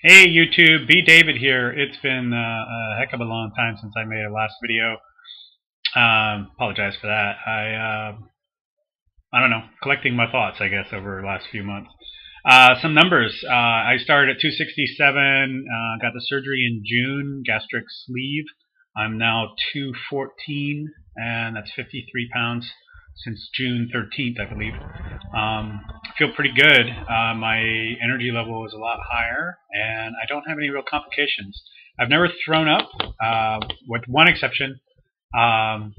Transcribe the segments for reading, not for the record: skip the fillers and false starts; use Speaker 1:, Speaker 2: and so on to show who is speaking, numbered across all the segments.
Speaker 1: Hey YouTube, B David here. It's been a heck of a long time since I made a last video. Apologize for that. I don't know, collecting my thoughts, I guess, over the last few months. Some numbers. I started at 267. Got the surgery in June. Gastric sleeve. I'm now 214, and that's 53 pounds since June 13th, I believe. Feel pretty good. My energy level is a lot higher, and I don't have any real complications. I've never thrown up, with one exception. You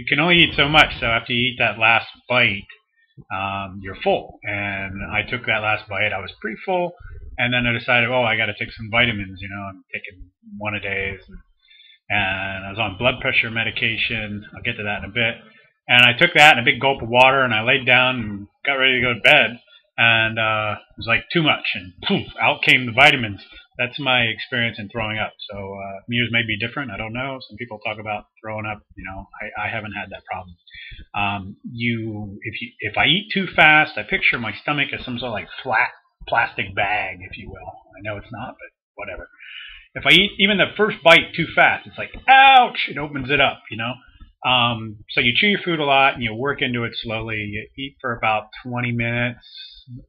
Speaker 1: can only eat so much, so after you eat that last bite, you're full. And I took that last bite, I was pretty full, and then I decided, oh, I got to take some vitamins, I'm taking one a day, and I was on blood pressure medication. I'll get to that in a bit. And I took that and a big gulp of water, and I laid down and got ready to go to bed. And it was like too much, and poof, out came the vitamins. That's my experience in throwing up. So yours may be different. I don't know. Some people talk about throwing up. I haven't had that problem. If I eat too fast, I picture my stomach as some sort of like flat plastic bag, if you will. I know it's not, but whatever. If I eat even the first bite too fast, it's like, ouch, it opens it up, So you chew your food a lot and you work into it slowly. You eat for about 20 minutes,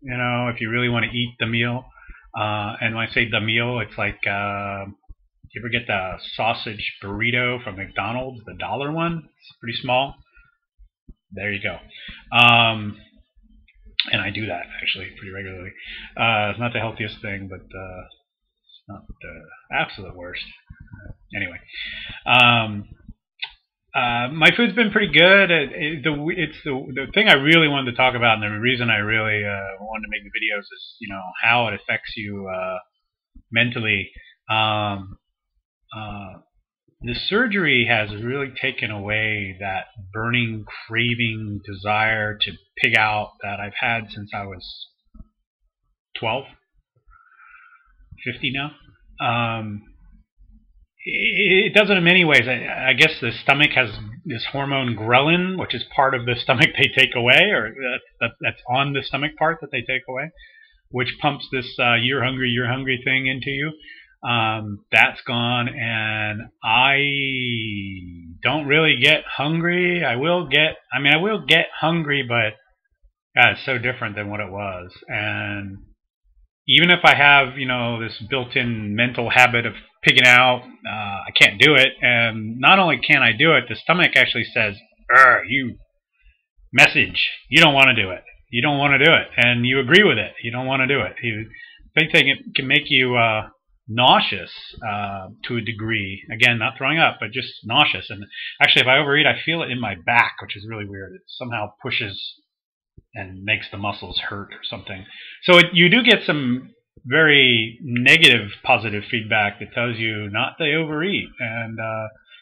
Speaker 1: if you really want to eat the meal. And when I say the meal, it's like, you ever get the sausage burrito from McDonald's, the dollar one? It's pretty small. There you go. And I do that, actually, pretty regularly. It's not the healthiest thing, but not the absolute worst. Anyway, my food's been pretty good. It's the thing I really wanted to talk about, and the reason I really wanted to make the videos is, how it affects you mentally. The surgery has really taken away that burning, craving desire to pig out that I've had since I was 12. 50 now. It does it in many ways. I guess the stomach has this hormone ghrelin, which is part of the stomach they take away, or that's on the stomach part that they take away, which pumps this you're hungry thing into you. That's gone, and I don't really get hungry. I will get hungry, but God, it's so different than what it was. And even if I have, this built-in mental habit of pigging out, I can't do it. And not only can't I do it, the stomach actually says, you don't want to do it. You don't want to do it. And you agree with it. You don't want to do it. They think it can make you nauseous to a degree. Again, not throwing up, but just nauseous. And actually, if I overeat, I feel it in my back, which is really weird. It somehow pushes and makes the muscles hurt or something. So you do get some very negative positive feedback that tells you not to overeat. And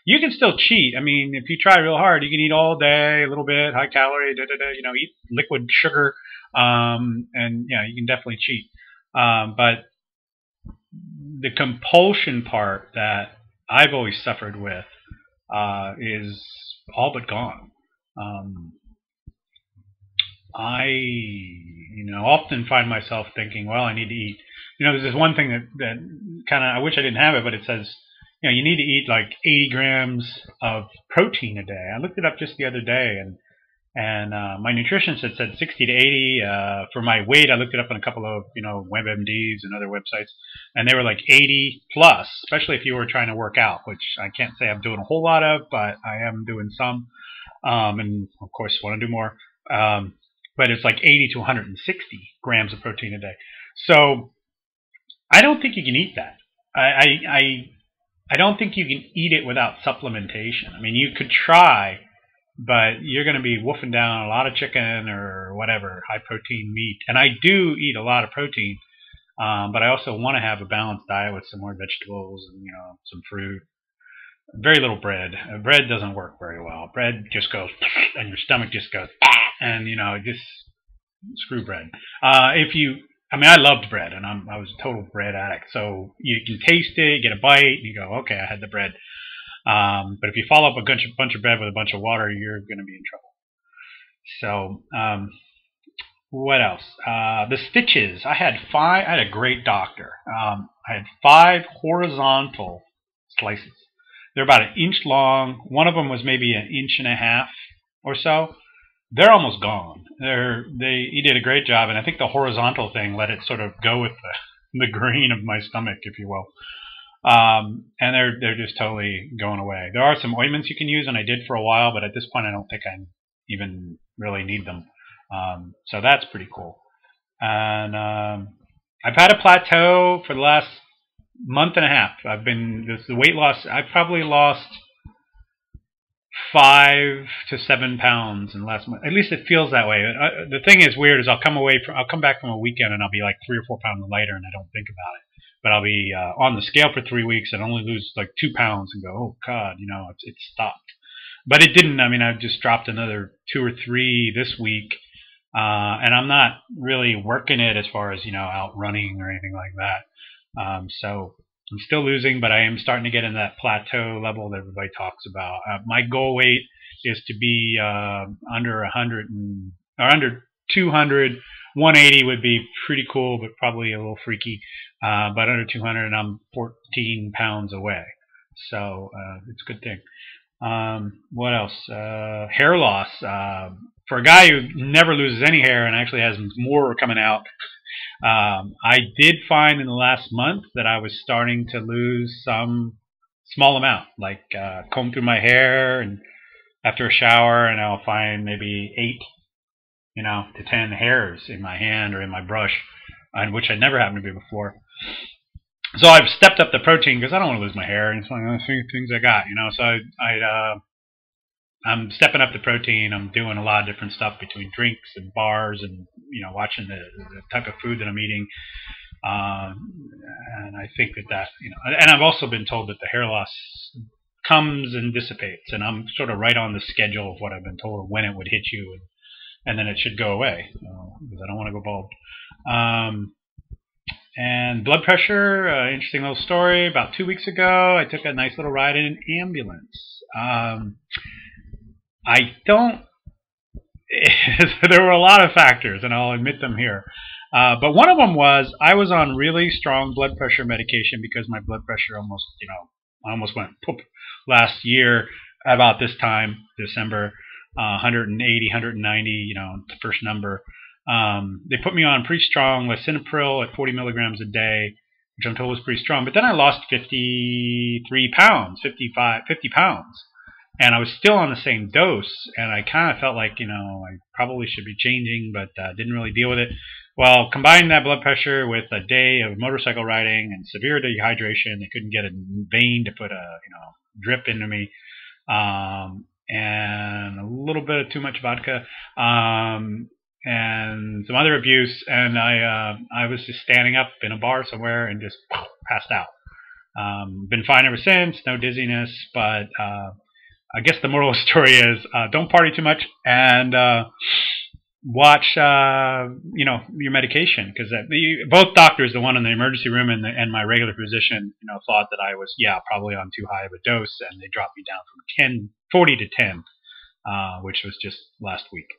Speaker 1: you can still cheat. I mean, if you try real hard, you can eat all day, a little bit, high calorie, eat liquid sugar, and you can definitely cheat. But the compulsion part that I've always suffered with is all but gone. I, often find myself thinking, well, I need to eat. There's this one thing that kind of, I wish I didn't have it, but it says, you need to eat like 80 grams of protein a day. I looked it up just the other day, and my nutritionist said 60 to 80. For my weight, I looked it up on a couple of, WebMDs and other websites, and they were like 80 plus, especially if you were trying to work out, which I can't say I'm doing a whole lot of, but I am doing some, and of course want to do more. But it's like 80 to 160 grams of protein a day. So I don't think you can eat that. I don't think you can eat it without supplementation. I mean, you could try, but you're going to be wolfing down a lot of chicken or whatever, high protein meat. And I do eat a lot of protein, but I also want to have a balanced diet with some more vegetables and, some fruit. Very little bread. Bread doesn't work very well. Bread just goes, and your stomach just goes, and just screw bread. I loved bread, and I was a total bread addict. So you can taste it, you get a bite, and you go, okay, I had the bread. But if you follow up a bunch of bread with a bunch of water, you're going to be in trouble. So What else? The stitches. I had five. I had a great doctor. I had five horizontal slices. They're about an inch long. One of them was maybe an inch and a half or so. They're almost gone. He did a great job, and I think the horizontal thing let it sort of go with the grain of my stomach, if you will. And they're just totally going away. There are some ointments you can use, and I did for a while, but at this point I don't think I even really need them. So that's pretty cool. And I've had a plateau for the last month and a half. The weight loss. I've probably lost 5 to 7 pounds in the last month. At least it feels that way. The thing is weird is I'll come back from a weekend and I'll be like 3 or 4 pounds lighter, and I don't think about it. But I'll be on the scale for 3 weeks and only lose like 2 pounds and go, oh God, it's stopped. But it didn't. I mean, I've just dropped another 2 or 3 this week, and I'm not really working it as far as out running or anything like that. So I'm still losing, but I am starting to get in that plateau level that everybody talks about. My goal weight is to be under 100 or under 200. 180 would be pretty cool, but probably a little freaky. But under 200, and I'm 14 pounds away. So it's a good thing. What else? Hair loss. For a guy who never loses any hair and actually has more coming out, I did find in the last month that I was starting to lose some small amount, like comb through my hair and after a shower, and I'll find maybe 8, to 10 hairs in my hand or in my brush, and which had never happened to me before. So I've stepped up the protein because I don't want to lose my hair, and it's one of the things I got, So I'm stepping up the protein. I'm doing a lot of different stuff between drinks and bars and watching the type of food that I'm eating. And I think that and I've also been told that the hair loss comes and dissipates, and I'm sort of right on the schedule of what I've been told when it would hit you, and then it should go away because I don't want to go bald. And blood pressure, interesting little story. About 2 weeks ago, I took a nice little ride in an ambulance. I don't. There were a lot of factors, and I'll admit them here. But one of them was I was on really strong blood pressure medication because my blood pressure almost went poop last year about this time, December, 180, 190, the first number. They put me on pretty strong lisinopril at 40 milligrams a day, which I'm told was pretty strong. But then I lost 50 pounds. And I was still on the same dose, and I kind of felt like, I probably should be changing, but didn't really deal with it. Well, combine that blood pressure with a day of motorcycle riding and severe dehydration. They couldn't get a vein to put a, drip into me, and a little bit of too much vodka, and some other abuse, and I was just standing up in a bar somewhere and just passed out. Been fine ever since, no dizziness, but I guess the moral of the story is don't party too much and watch your medication, because both doctors, the one in the emergency room and my regular physician, thought that I was probably on too high of a dose, and they dropped me down from 40 to 10, which was just last week.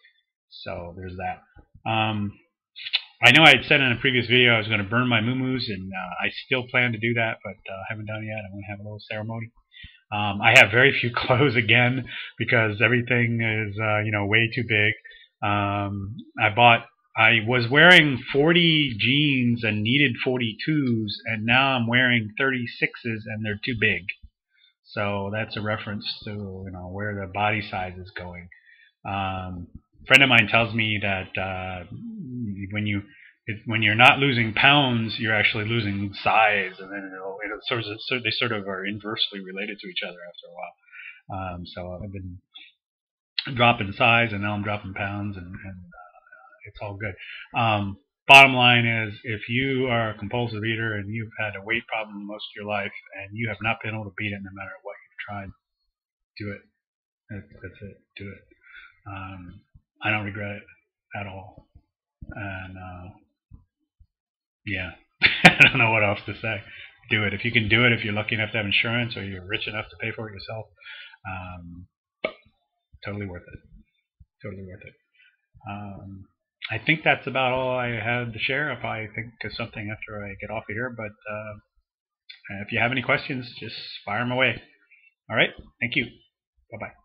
Speaker 1: So there's that. I know I had said in a previous video I was going to burn my muumuus, and I still plan to do that, but I haven't done it yet. I'm going to have a little ceremony. I have very few clothes again because everything is way too big. I was wearing 40 jeans and needed 42s, and now I'm wearing 36s and they're too big. So that's a reference to where the body size is going. A friend of mine tells me that when you're not losing pounds, you're actually losing size, and then they sort of are inversely related to each other after a while. So I've been dropping size, and now I'm dropping pounds, and it's all good. Bottom line is, if you are a compulsive eater and you've had a weight problem most of your life and you have not been able to beat it no matter what you've tried, do it. That's it. Do it. I don't regret it at all. And yeah, I don't know what else to say. Do it. If you can do it, if you're lucky enough to have insurance or you're rich enough to pay for it yourself, totally worth it. Totally worth it. I think that's about all I had to share. If I think of something after I get off of here, but if you have any questions, just fire them away. All right. Thank you. Bye bye.